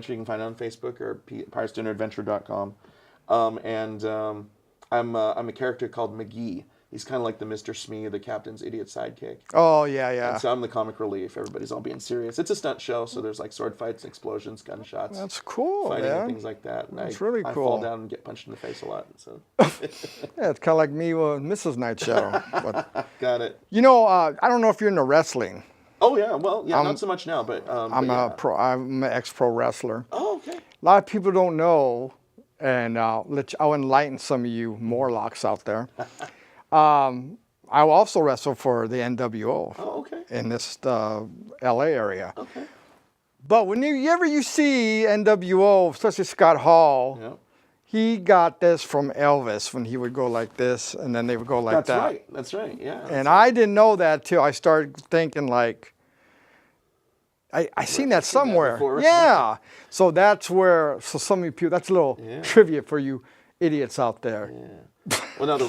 Adventure. You can find it on Facebook or piratesdinneradventure.com. I'm a character called McGee. He's kind of like the Mr. Smee, the captain's idiot sidekick. Oh, yeah, yeah. And so I'm the comic relief. Everybody's all being serious. It's a stunt show, so there's like sword fights, explosions, gunshots. That's cool, fighting man. and things like that. And That's really I cool. fall down and get punched in the face a lot. So. Yeah, it's kind of like me with Mrs. Night Shadow. But, Got it. you know, I don't know if you're into wrestling. Oh yeah, well yeah, not so much now, but I'm an ex-pro wrestler. Oh okay. A lot of people don't know, and I'll enlighten some of you Morlocks out there. I also wrestle for the NWO. Oh okay. In this LA area. Okay. But when you see NWO, especially Scott Hall, Yep. he got this from Elvis when he would go like this, and then they would go like that. That's right, yeah. And I didn't know that till I started thinking like, I seen that somewhere. before. Yeah. So that's where, so some of you people, that's a little trivia for you idiots out there. Yeah. Well, now The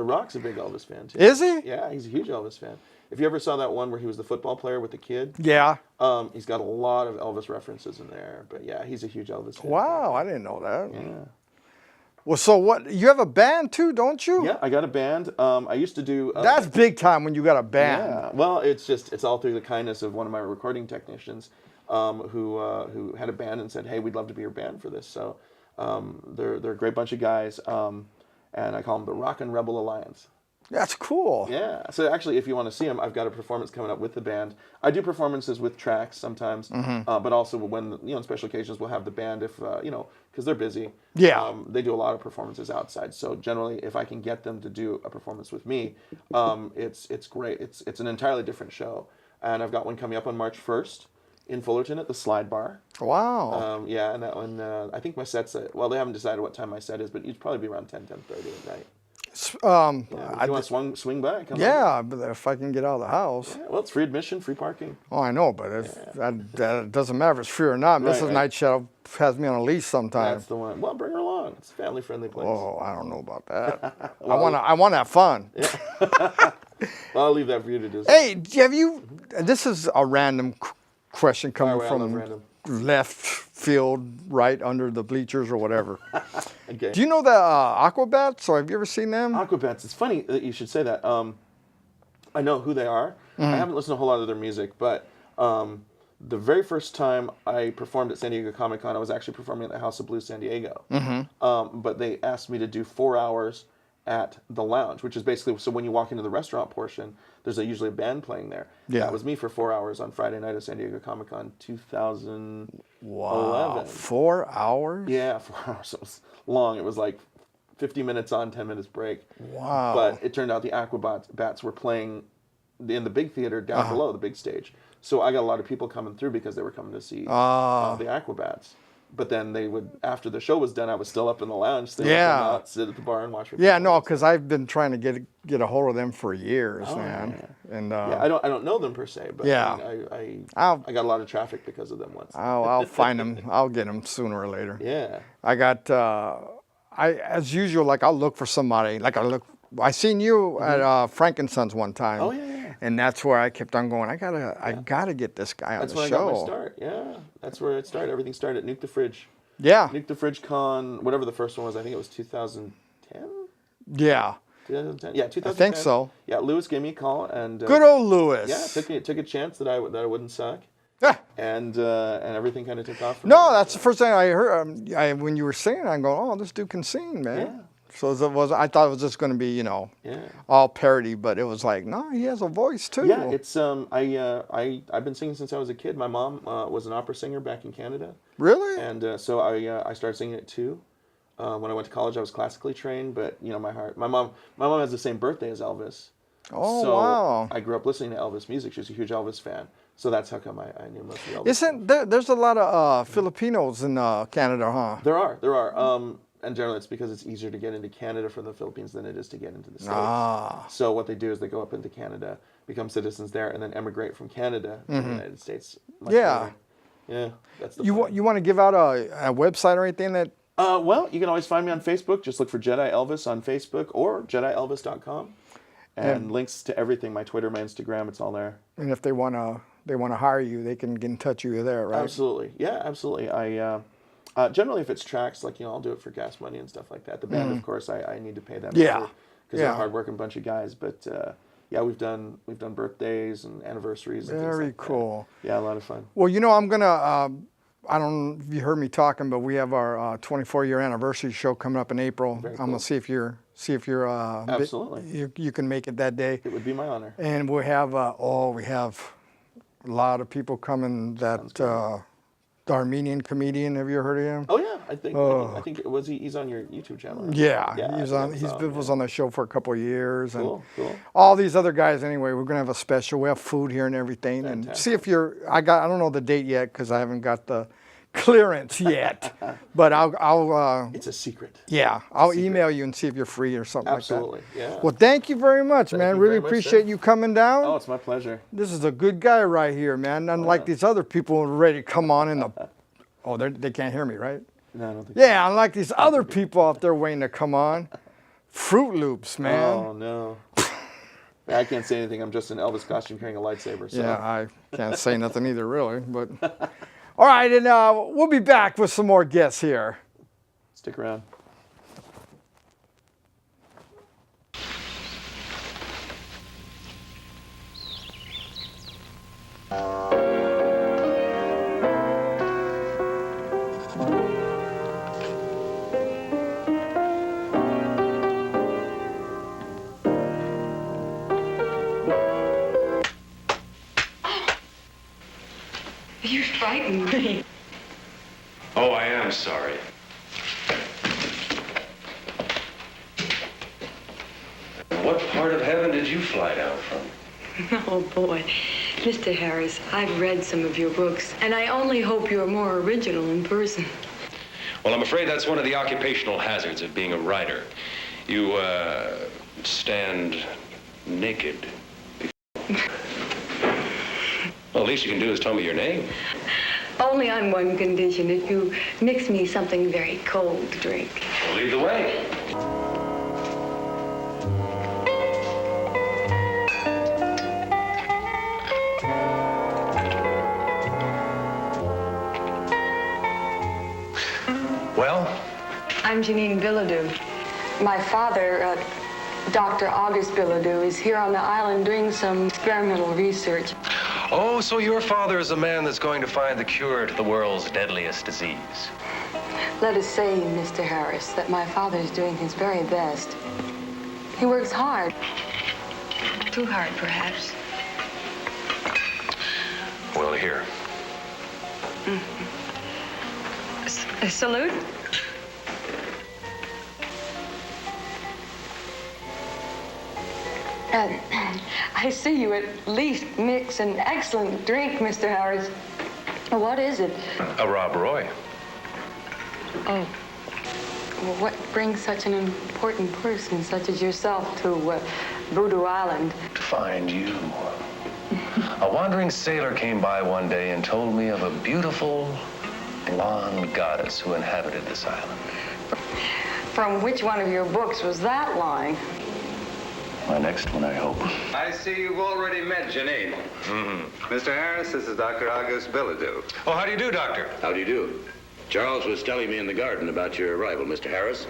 Rock's a big Elvis fan too. Is he? Yeah, he's a huge Elvis fan. If you ever saw that one where he was the football player with the kid, Yeah. he's got a lot of Elvis references in there. But yeah, he's a huge Elvis fan. Wow, I didn't know that. Yeah. Well, so what, you have a band too, don't you? Yeah, I got a band. I used to do. That's big time when you got a band. Yeah. Well, it's all through the kindness of one of my recording technicians, who had a band and said, "Hey, we'd love to be your band for this." So, they're a great bunch of guys, and I call them the Rock and Rebel Alliance. That's cool. Yeah. So actually, if you want to see them, I've got a performance coming up with the band. I do performances with tracks sometimes, but also when on special occasions we'll have the band if because they're busy. Yeah. They do a lot of performances outside. So generally, if I can get them to do a performance with me, it's great. It's an entirely different show, and I've got one coming up on March 1st in Fullerton at the Slide Bar. Wow. Yeah, and that one I think my set's well, they haven't decided what time my set is, but it'd probably be around 10:30 at night. If you want to swing by, come on. But if I can get out of the house. Yeah, well, it's free admission, free parking. Oh, I know, but that doesn't matter if it's free or not. Right, Mrs. Night Shadow has me on a leash sometimes. That's the one. Well, bring her along. It's a family-friendly place. Oh, I don't know about that. I want to have fun. Yeah. Well, I'll leave that for you to decide. Hey, have you? This is a random question coming Fire away, I love from random. left field, right under the bleachers or whatever. Okay. Do you know the Aquabats? Or have you ever seen them? Aquabats. It's funny that you should say that. I know who they are. I haven't listened to a whole lot of their music, but the very first time I performed at San Diego Comic-Con, I was actually performing at the House of Blues San Diego. But they asked me to do 4 hours at the lounge, which is basically, so when you walk into the restaurant portion, there's usually a band playing there. Yeah. That was me for 4 hours on Friday night at San Diego Comic-Con 2011. Wow, 4 hours? Yeah, 4 hours. It was long. It was like 50 minutes on, 10 minutes break. Wow. But it turned out the Aquabats were playing in the big theater down below, the big stage. So I got a lot of people coming through because they were coming to see the Aquabats. But then they would, after the show was done, I was still up in the lounge, sit at the bar and watch. Yeah, no, because I've been trying to get a hold of them for years, man. Yeah. And I don't know them per se, but yeah. I got a lot of traffic because of them once. I'll find them. I'll get them sooner or later. Yeah. I got as usual, like I'll look for somebody. Like I seen you at Frankenson's one time. Oh yeah. And that's where I kept on going. I gotta get this guy on the show. That's where I got my start. Yeah, that's where it started. Everything started at Nuke the Fridge. Yeah. Nuke the Fridge Con, whatever the first one was. I think it was 2010. Yeah. 2010. Yeah, 2010. I think so. Yeah, Lewis gave me a call and. Good old Lewis. Yeah, took a chance that I wouldn't suck. And everything kind of took off. No, that's the first thing I heard. When you were singing, I'm going, oh, this dude can sing, man. Yeah. So I thought it was just going to be, all parody, but it was like, no, he has a voice too. Yeah, it's I've been singing since I was a kid. My mom was an opera singer back in Canada. Really? And so I started singing it too. When I went to college, I was classically trained, but my mom has the same birthday as Elvis. Oh, so wow. I grew up listening to Elvis music. She was a huge Elvis fan. So that's how come I knew most of the Elvis. There's a lot of Filipinos in Canada, huh? There are. And generally it's because it's easier to get into Canada from the Philippines than it is to get into the States. So what they do is they go up into Canada, become citizens there, and then emigrate from Canada to the United States. Yeah. Yeah, that's the You want to give out a website or anything that... Well, you can always find me on Facebook. Just look for Jedi Elvis on Facebook or JediElvis.com. And links to everything, my Twitter, my Instagram, it's all there. And if they want to they want to hire you, they can get in touch with you there, right? Absolutely. Yeah, absolutely. I generally, if it's tracks, like, I'll do it for gas money and stuff like that. The band, of course, I need to pay them. Yeah. Because they're a hardworking bunch of guys. But yeah, we've done birthdays and anniversaries. And Very things like cool. That. Yeah, a lot of fun. Well, I'm gonna. I don't know if you heard me talking, but we have our 24-year anniversary show coming up in April. Very I'm gonna see if you're absolutely you can make it that day. It would be my honor. And we have we have a lot of people coming. That the Armenian comedian, have you heard of him? Oh yeah, I think he's on your YouTube channel. Right? Yeah, he was on the show for a couple of years, and cool. all these other guys. Anyway, we're gonna have a special. We have food here and everything, Fantastic. and see if I don't know the date yet because I haven't got the clearance yet, but I'll it's a secret. Yeah, I'll email you and see if you're free or something Absolutely, like that. yeah. Well, thank you very much, man. you Really very much, appreciate sir. you coming down. Oh, it's my pleasure. This is a good guy right here, man. Unlike these other people who are ready to come on in the. Oh, they can't hear me, right? No, I don't think. Yeah, unlike these other people out there waiting to come on. Fruit Loops, man. Oh no. I can't say anything. I'm just in Elvis costume carrying a lightsaber. So. Yeah, I can't say nothing either, really. But all right, and we'll be back with some more guests here. Stick around. You frightened me. Oh, I am sorry. What part of heaven did you fly down from? Oh, boy. Mr. Harris, I've read some of your books, and I only hope you're more original in person. Well, I'm afraid that's one of the occupational hazards of being a writer. You, stand naked. Well, the least you can do is tell me your name. Only on one condition, if you mix me something very cold to drink. Well, lead the way. Well? I'm Janine Bilodeau. My father, Dr. August Bilodeau, is here on the island doing some experimental research. Oh, so your father is the man that's going to find the cure to the world's deadliest disease. Let us say, Mr. Harris, that my father is doing his very best. He works hard. Too hard, perhaps. Well, here. A salute? I see you at least mix an excellent drink, Mr. Harris. What is it? A Rob Roy. Oh. Well, what brings such an important person such as yourself to Voodoo Island? To find you. A wandering sailor came by one day and told me of a beautiful blonde goddess who inhabited this island. From which one of your books was that line? My next one, I hope. I see you've already met Janine. Mm-hmm. Mr. Harris, this is Dr. August Bilodeau. Oh, how do you do, Doctor? How do you do? Charles was telling me in the garden about your arrival, Mr. Harris.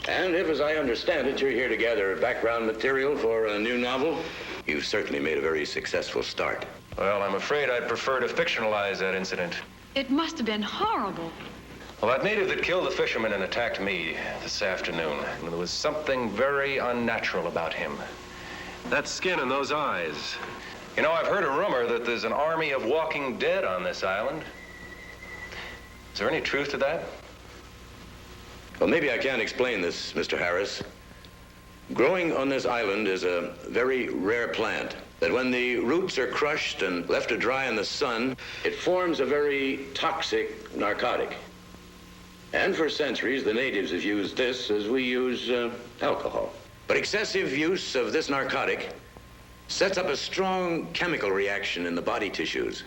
And if, as I understand it, you're here to gather background material for a new novel, you've certainly made a very successful start. Well, I'm afraid I'd prefer to fictionalize that incident. It must have been horrible. Well, that native that killed the fisherman and attacked me this afternoon, there was something very unnatural about him. That skin and those eyes. You know, I've heard a rumor that there's an army of walking dead on this island. Is there any truth to that? Well, maybe I can explain this, Mr. Harris. Growing on this island is a very rare plant that when the roots are crushed and left to dry in the sun, it forms a very toxic narcotic. And for centuries, the natives have used this as we use alcohol. But excessive use of this narcotic sets up a strong chemical reaction in the body tissues.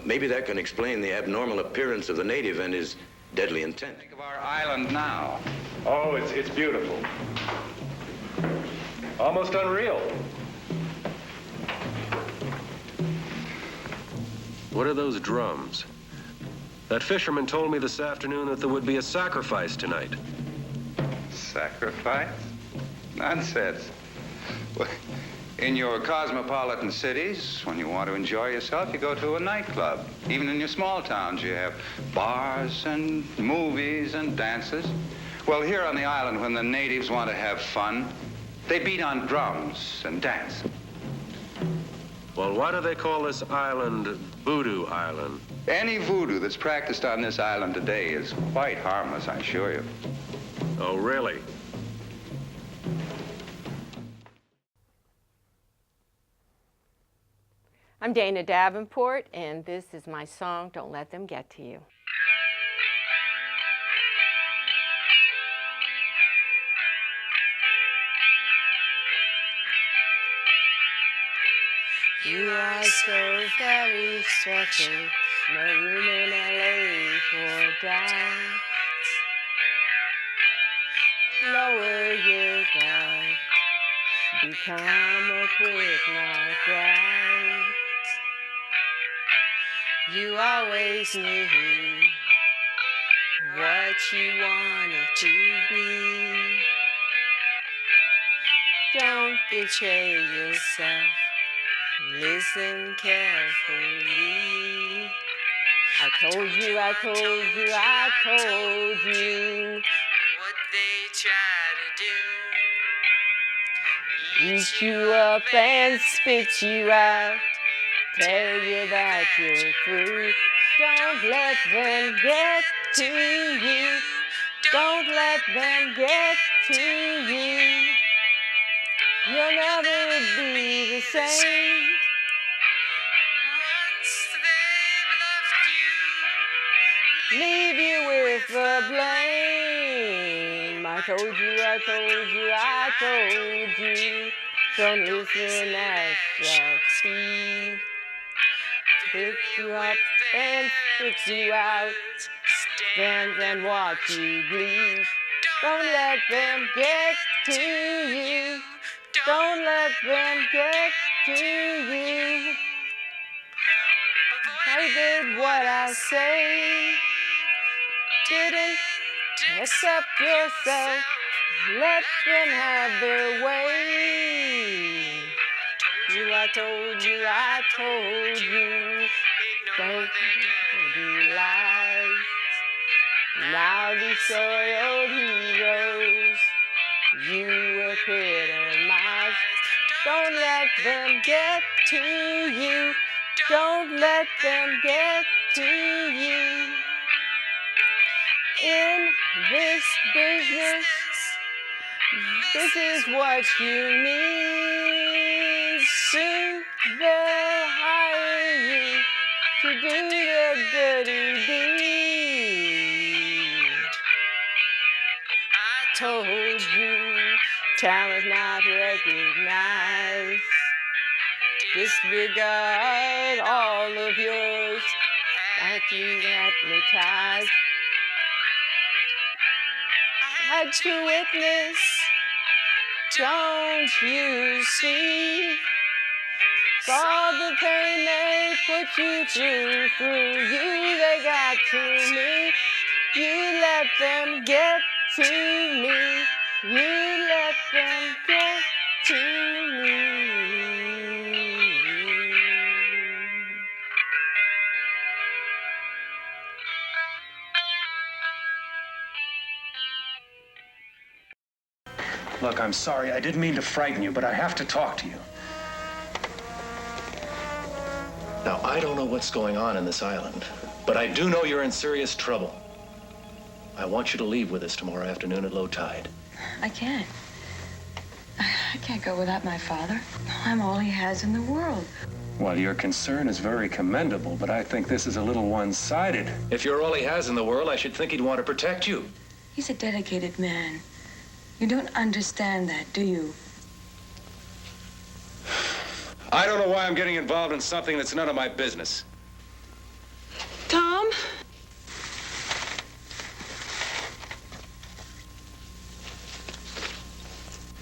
Maybe that can explain the abnormal appearance of the native and his deadly intent. Think of our island now. Oh, it's beautiful. Almost unreal. What are those drums? That fisherman told me this afternoon that there would be a sacrifice tonight. Sacrifice? Nonsense. Well, in your cosmopolitan cities, when you want to enjoy yourself, you go to a nightclub. Even in your small towns, you have bars and movies and dances. Well, here on the island, when the natives want to have fun, they beat on drums and dance. Well, why do they call this island Voodoo Island? Any voodoo that's practiced on this island today is quite harmless, I assure you. Oh, really? I'm Dana Davenport, and this is my song, Don't Let Them Get to You. You are so very special, no room in LA for doubt. Lower your guard, become a quick knockout. You always knew what you wanted to be. Don't betray yourself. Listen carefully. I told you what they try to do. Eat you up and spit you out. Tell you that you're through. Don't let them get to you. Don't let them get to you. You'll never be the same. Once they've left you, leave you with the blame. I told you, don't listen as I speak. Pick you up and spit you out. Stand and watch you bleed. Don't let them get to you. Don't let them get to you. I did what I say. Didn't accept yourself. Let them have their way. I told you. Don't do lies. Now these soiled heroes you epitomize. Don't let them get to you. Don't let them get to you. In this business, this is what you need. Soon they'll hire you to do the dirty deed. I told you, talent not recognized. Disregard all of yours, like you hypnotized. I had to witness, don't you see? Saw the pain they put you through you they got to me. You let them get to me. You let them get to me. Look, I'm sorry. I didn't mean to frighten you, but I have to talk to you. Now, I don't know what's going on in this island, but I do know you're in serious trouble. I want you to leave with us tomorrow afternoon at low tide. I can't. I can't go without my father. I'm all he has in the world. Well, your concern is very commendable, but I think this is a little one-sided. If you're all he has in the world, I should think he'd want to protect you. He's a dedicated man. You don't understand that, do you? I don't know why I'm getting involved in something that's none of my business. Tom?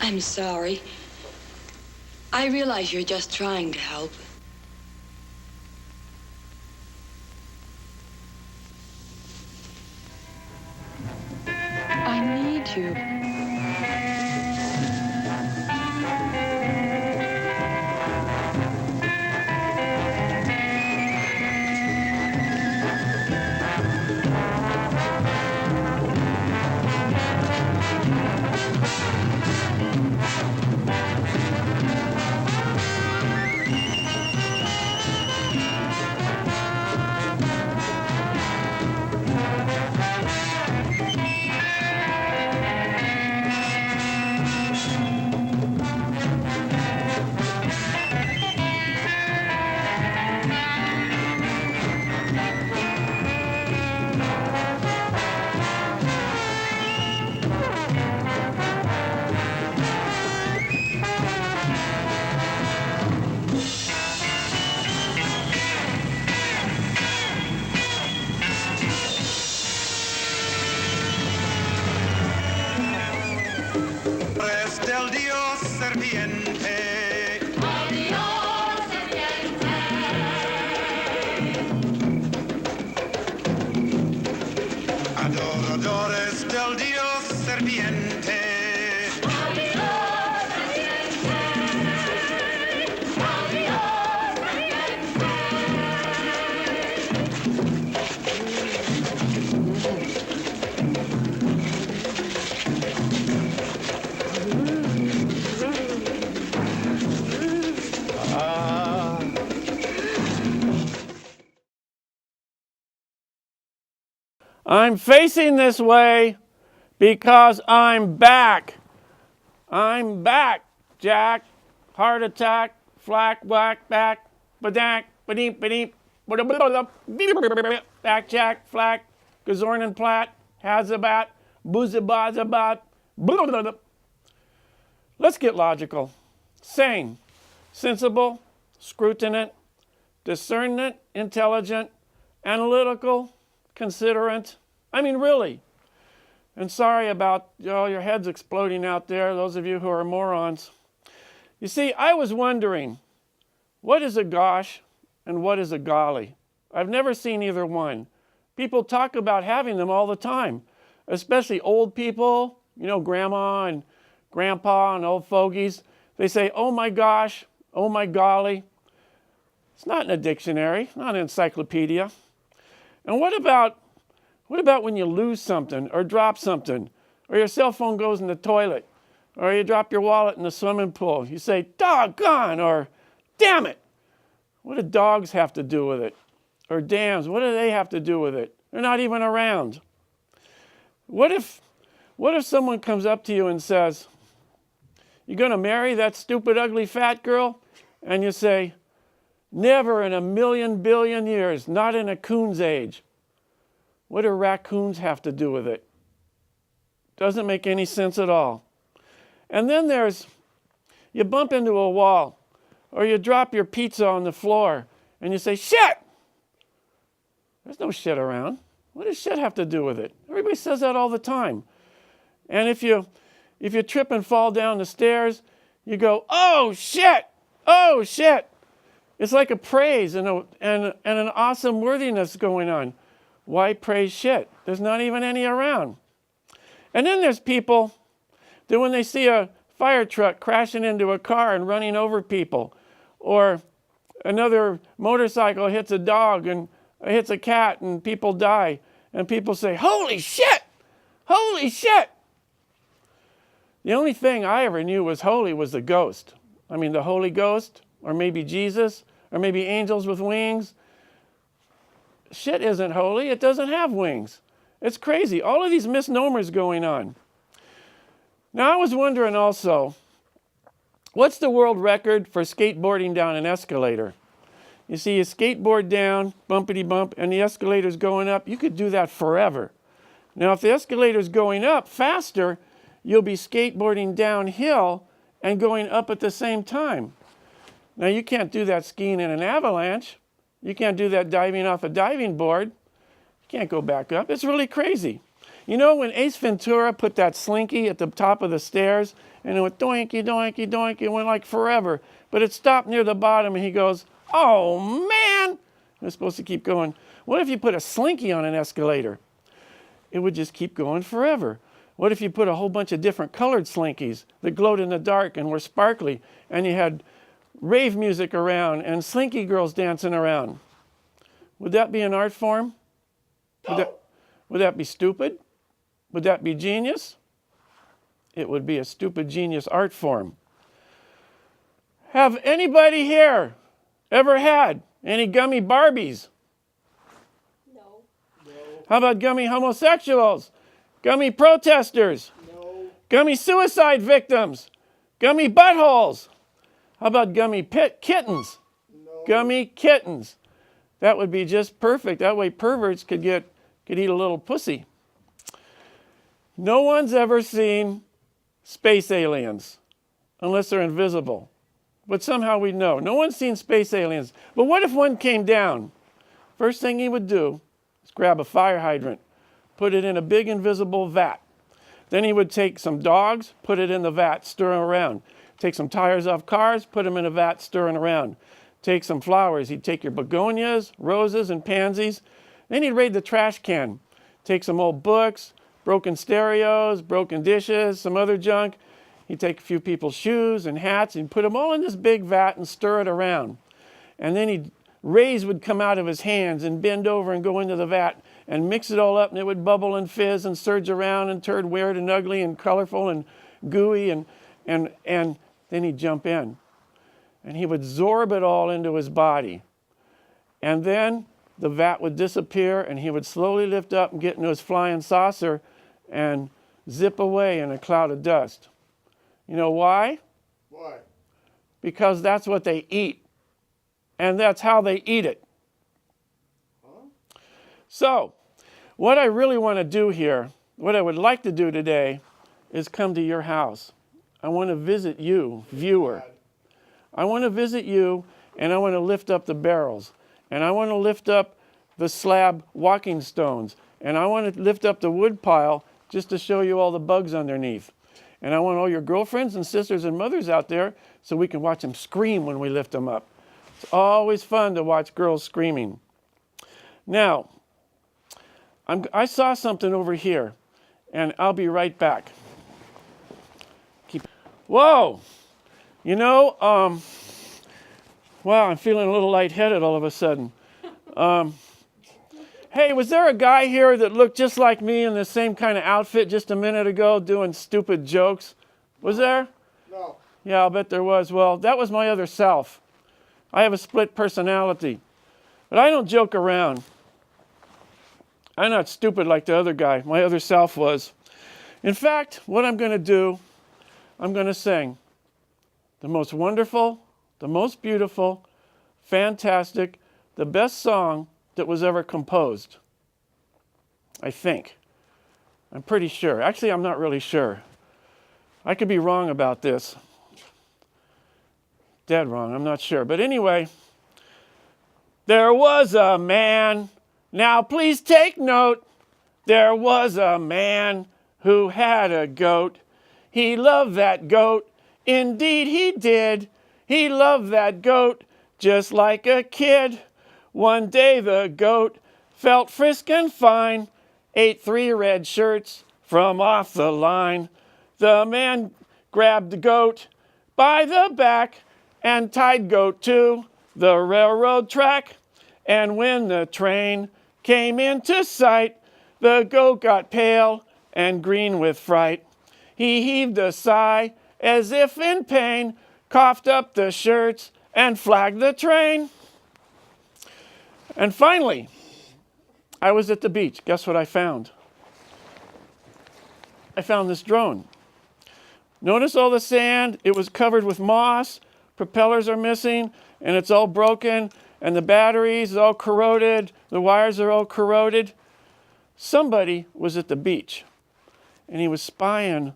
I'm sorry. I realize you're just trying to help. I'm facing this way because I'm back. I'm back, Jack. Heart attack, flack, whack, back, badak, badeep, badeep, back, Jack, flack, Gazorn Platt, Hazabat, Boozabazabat. Let's get logical. Sane, sensible, scrutinant, discernant, intelligent, analytical, considerate. I mean, really. And sorry about your heads exploding out there, those of you who are morons. You see, I was wondering, what is a gosh and what is a golly? I've never seen either one. People talk about having them all the time, especially old people, grandma and grandpa and old fogies. They say, oh my gosh, oh my golly. It's not in a dictionary, not an encyclopedia. And what about when you lose something or drop something, or your cell phone goes in the toilet, or you drop your wallet in the swimming pool? You say, doggone, or damn it. What do dogs have to do with it? Or dams, what do they have to do with it? They're not even around. What if someone comes up to you and says, you gonna marry that stupid, ugly, fat girl? And you say, never in a million billion years, not in a coon's age. What do raccoons have to do with it? Doesn't make any sense at all. And then you bump into a wall, or you drop your pizza on the floor, and you say, shit! There's no shit around. What does shit have to do with it? Everybody says that all the time. And if you trip and fall down the stairs, you go, oh shit! Oh shit! It's like a praise and an awesome worthiness going on. Why praise shit? There's not even any around. And then there's people that when they see a fire truck crashing into a car and running over people, or another motorcycle hits a dog and hits a cat and people die, and people say, holy shit! Holy shit! The only thing I ever knew was holy was the ghost. I mean, the Holy Ghost, or maybe Jesus, or maybe angels with wings. Shit isn't holy. It doesn't have wings. It's crazy. All of these misnomers going on. Now, I was wondering also, what's the world record for skateboarding down an escalator? You see, you skateboard down, bumpity bump, and the escalator's going up. You could do that forever. Now, if the escalator's going up faster, you'll be skateboarding downhill and going up at the same time. Now, you can't do that skiing in an avalanche. You can't do that diving off a diving board. You can't go back up. It's really crazy. You know, when Ace Ventura put that slinky at the top of the stairs, and it went doinky, doinky, doinky, it went like forever, but it stopped near the bottom, and he goes, oh, man! It's supposed to keep going. What if you put a slinky on an escalator? It would just keep going forever. What if you put a whole bunch of different colored slinkies that glowed in the dark and were sparkly, and you had rave music around and slinky girls dancing around? Would that be an art form? Would that be stupid? Would that be genius? It would be a stupid genius art form. Have anybody here ever had any gummy Barbies? No. How about gummy homosexuals? Gummy protesters? No. Gummy suicide victims? Gummy buttholes? How about gummy kittens? No. Gummy kittens. That would be just perfect. That way perverts could eat a little pussy. No one's ever seen space aliens, unless they're invisible. But somehow we know. No one's seen space aliens. But what if one came down? First thing he would do is grab a fire hydrant, put it in a big invisible vat. Then he would take some dogs, put it in the vat, stir them around. Take some tires off cars, put them in a vat, stirring around. Take some flowers. He'd take your begonias, roses, and pansies. Then he'd raid the trash can. Take some old books, broken stereos, broken dishes, some other junk. He'd take a few people's shoes and hats and put them all in this big vat and stir it around. And then rays would come out of his hands and bend over and go into the vat and mix it all up, and it would bubble and fizz and surge around and turn weird and ugly and colorful and gooey, and then he'd jump in. And he would absorb it all into his body. And then the vat would disappear and he would slowly lift up and get into his flying saucer and zip away in a cloud of dust. You know why? Why? Because that's what they eat. And that's how they eat it. So, what I really want to do here, what I would like to do today, is come to your house. I want to visit you, viewer. I want to visit you, and I want to lift up the barrels. And I want to lift up the slab walking stones. And I want to lift up the wood pile just to show you all the bugs underneath. And I want all your girlfriends and sisters and mothers out there so we can watch them scream when we lift them up. It's always fun to watch girls screaming. Now, I saw something over here, and I'll be right back. Whoa! You know, wow, I'm feeling a little lightheaded all of a sudden. Hey, was there a guy here that looked just like me in the same kind of outfit just a minute ago doing stupid jokes? Was there? No. Yeah, I'll bet there was. Well, that was my other self. I have a split personality. But I don't joke around. I'm not stupid like the other guy. My other self was. In fact, what I'm going to do, I'm going to sing the most wonderful, the most beautiful, fantastic, the best song that was ever composed. I think. I'm pretty sure. Actually, I'm not really sure. I could be wrong about this. Dead wrong, I'm not sure. But anyway, there was a man. Now please take note. There was a man who had a goat. He loved that goat. Indeed he did. He loved that goat just like a kid. One day the goat felt frisk and fine, ate 3 red shirts from off the line. The man grabbed the goat by the back and tied goat to the railroad track. And when the train came into sight, the goat got pale and green with fright. He heaved a sigh as if in pain, coughed up the shirts and flagged the train. And finally, I was at the beach. Guess what I found? I found this drone. Notice all the sand? It was covered with moss. Propellers are missing, and it's all broken, and the batteries are all corroded. The wires are all corroded. Somebody was at the beach, and he was spying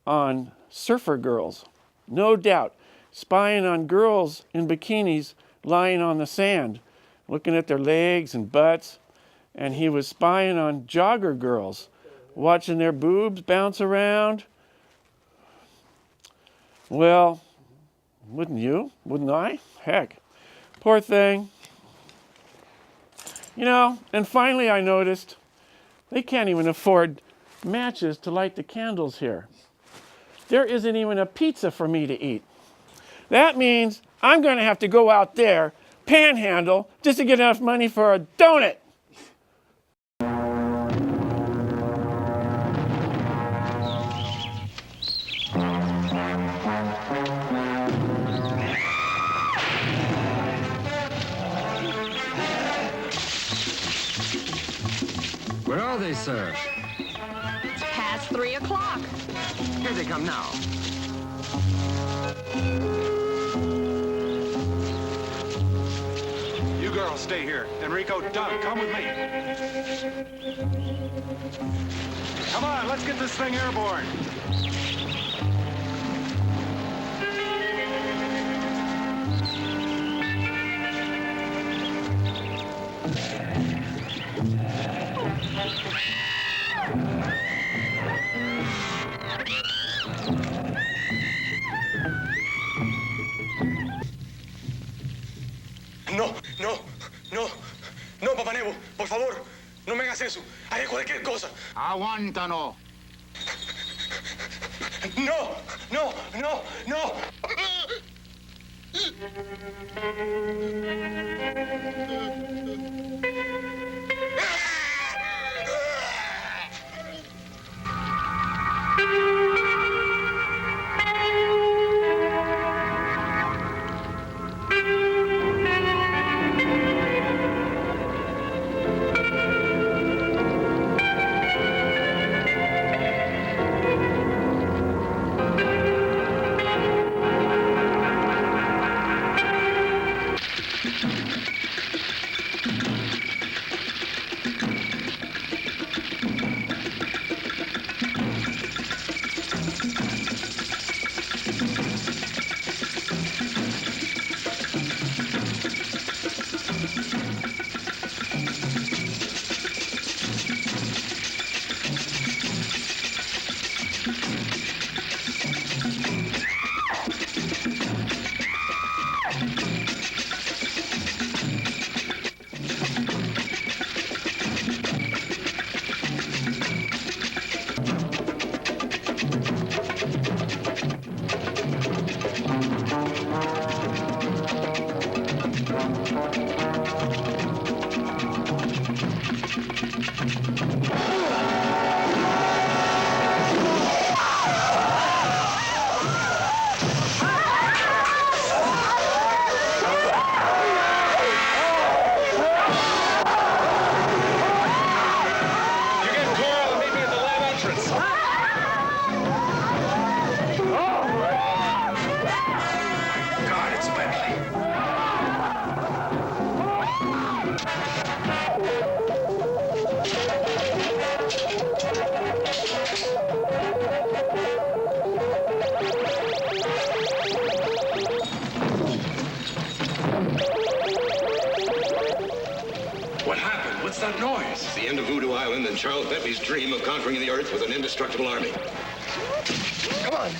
on surfer girls. No doubt, spying on girls in bikinis lying on the sand, looking at their legs and butts. And he was spying on jogger girls, watching their boobs bounce around. Well, wouldn't you? Wouldn't I? Heck, poor thing. You know, and finally I noticed they can't even afford matches to light the candles here. There isn't even a pizza for me to eat. That means I'm going to have to go out there, panhandle, just to get enough money for a donut. Where are they, sir? It's past 3 o'clock. Here they come now. You girls stay here. Enrico, Doug, come with me. Come on, let's get this thing airborne. No, no, no, no, Papá Nebo, por favor, no me hagas eso. Haré cualquier cosa. Aguántalo. No, no, no, no. What happened? What's that noise? It's the end of Voodoo Island and Charles Bentley's dream of conquering the Earth with an indestructible army. Come on.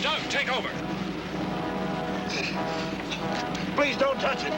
Doug, take over. Please don't touch it.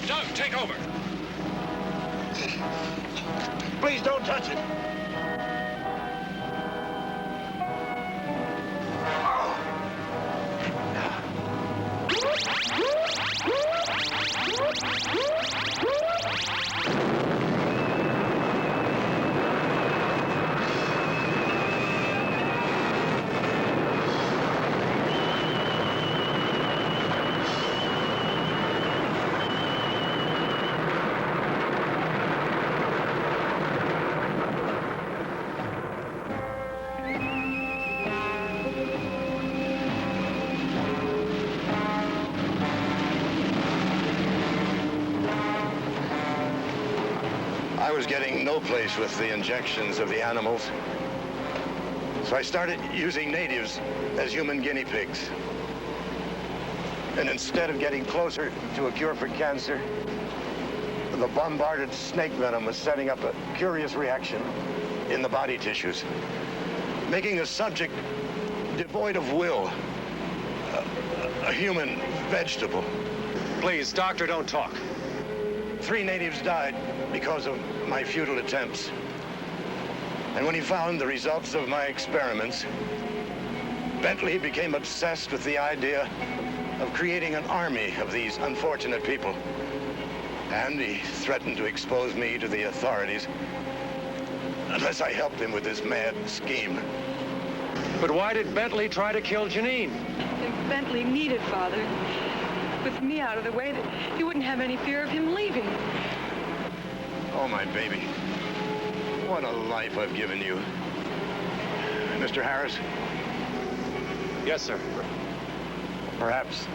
Doug, take over. Please don't touch it. I was getting no place with the injections of the animals. So I started using natives as human guinea pigs. And instead of getting closer to a cure for cancer, the bombarded snake venom was setting up a curious reaction in the body tissues, making the subject devoid of will, a human vegetable. Please, doctor, don't talk. 3 natives died because of my futile attempts. And when he found the results of my experiments, Bentley became obsessed with the idea of creating an army of these unfortunate people. And he threatened to expose me to the authorities unless I helped him with this mad scheme. But why did Bentley try to kill Janine? If Bentley needed Father, with me out of the way, that he wouldn't have any fear of him leaving. Oh, my baby. What a life I've given you. Mr. Harris? Yes, sir. Perhaps.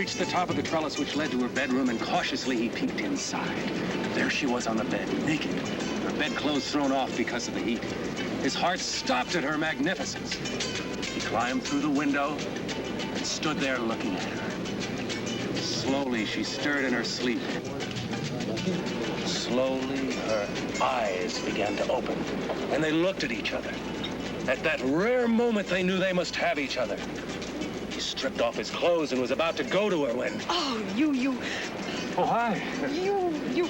reached the top of the trellis which led to her bedroom, and cautiously he peeked inside. There she was on the bed, naked, her bedclothes thrown off because of the heat. His heart stopped at her magnificence. He climbed through the window and stood there looking at her. Slowly, she stirred in her sleep. Slowly, her eyes began to open, and they looked at each other. At that rare moment, they knew they must have each other. He stripped off his clothes and was about to go to her when... Oh, you... Oh, hi. You...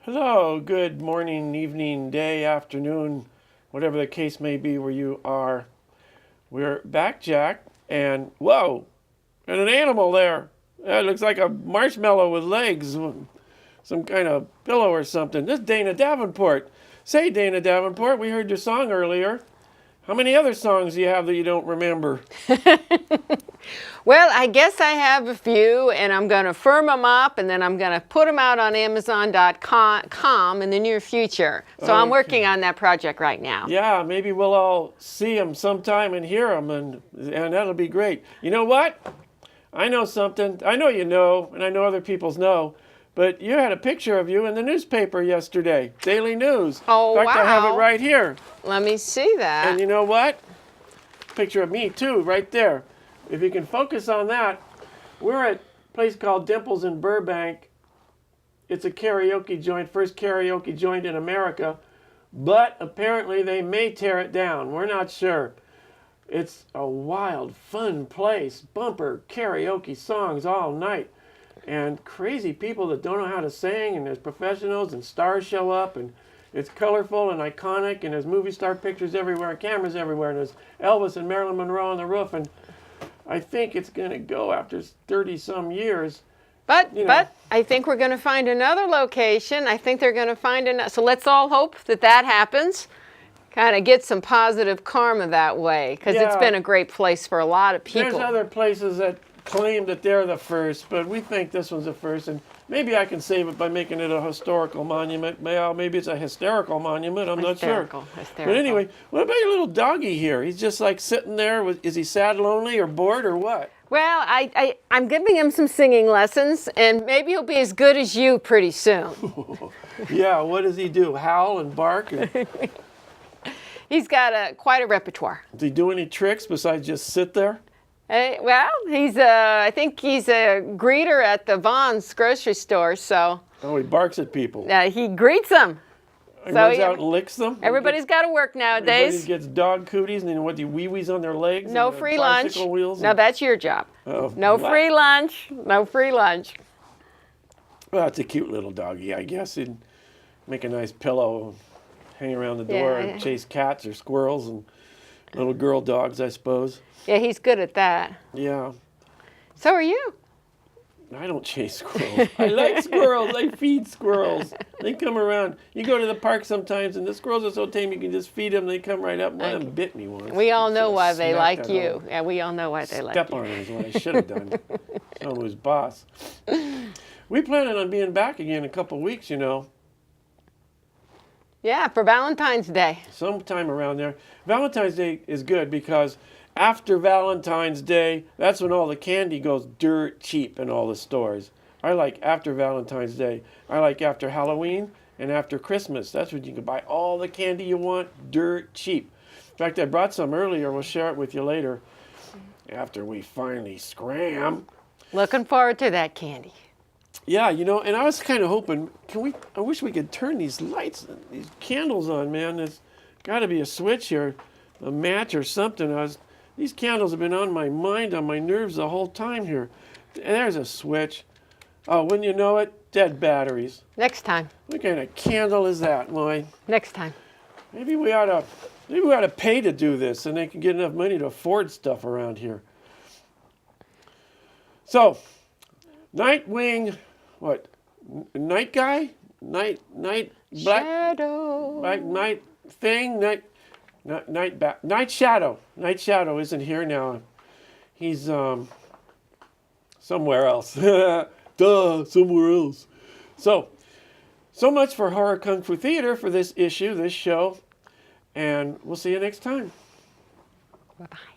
Hello, good morning, evening, day, afternoon, whatever the case may be where you are. We're back, Jack, and whoa, and an animal there. That looks like a marshmallow with legs, some kind of pillow or something. This is Dana Davenport. Say, Dana Davenport, we heard your song earlier. How many other songs do you have that you don't remember? Well, I guess I have a few, and I'm going to firm them up, and then I'm going to put them out on Amazon.com in the near future. So I'm working on that project right now. Yeah, maybe we'll all see them sometime and hear them, and that'll be great. You know what? I know something. I know you know, and I know other people's know. But you had a picture of you in the newspaper yesterday, Daily News. Oh, in fact, wow. I have it right here. Let me see that. And you know what? Picture of me, too, right there. If you can focus on that, we're at a place called Dimples in Burbank. It's a karaoke joint, first karaoke joint in America. But apparently they may tear it down. We're not sure. It's a wild, fun place. Bumper karaoke songs all night. And crazy people that don't know how to sing, and there's professionals and stars show up, and it's colorful and iconic, and there's movie star pictures everywhere, cameras everywhere, and there's Elvis and Marilyn Monroe on the roof, and I think it's going to go after 30-some years. But I think we're going to find another location. I think they're going to find another. So let's all hope that that happens. Kind of get some positive karma that way, because it's been a great place for a lot of people. There's other places that claim that they're the first, but we think this one's the first, and maybe I can save it by making it a historical monument. Well, maybe it's a hysterical monument. I'm not sure. Hysterical. But anyway, what about your little doggy here? He's just like sitting there. Is he sad, lonely, or bored, or what? Well, I'm giving him some singing lessons, and maybe he'll be as good as you pretty soon. Yeah, what does he do? Howl and bark? He's got quite a repertoire. Does he do any tricks besides just sit there? Well, I think he's a greeter at the Vaughn's grocery store, so. Oh, he barks at people. He greets them. He runs out and licks them? Everybody's got to work nowadays. Everybody gets dog cooties, and then what, the wee-wees on their legs? No and free lunch. Wheels No, that's your job. Oh, no what? free lunch. No free lunch. Well, it's a cute little doggy, I guess. He'd make a nice pillow, hang around the door, and chase cats or squirrels and little girl dogs, I suppose. Yeah, he's good at that. Yeah. So are you. I don't chase squirrels. I like squirrels. I feed squirrels. They come around. You go to the park sometimes, and the squirrels are so tame you can just feed them. They come right up. One of them bit me once. We all know why they like you. Yeah, we all know why they like you. Step on it is what I should have done. So who's boss. We planning on being back again in a couple of weeks, you know. Yeah, for Valentine's Day. Sometime around there. Valentine's Day is good because after Valentine's Day, that's when all the candy goes dirt cheap in all the stores. I like after Valentine's Day. I like after Halloween and after Christmas. That's when you can buy all the candy you want dirt cheap. In fact, I brought some earlier. We'll share it with you later after we finally scram. Looking forward to that candy. Yeah, you know, and I was kind of hoping, I wish we could turn these lights, these candles on, man. It's got to be a switch here, a match or something. These candles have been on my mind, on my nerves the whole time here. There's a switch. Oh, wouldn't you know it? Dead batteries. Next time. What kind of candle is that, Lloyd? Next time. Maybe we ought to pay to do this, and they can get enough money to afford stuff around here. So, Nightwing, what? Night guy? Night black Shadow. night thing? Night Shadow. Night Shadow isn't here now. He's somewhere else. Duh, somewhere else. So much for Horror Kung Fu Theater for this issue, this show, and we'll see you next time. Bye-bye.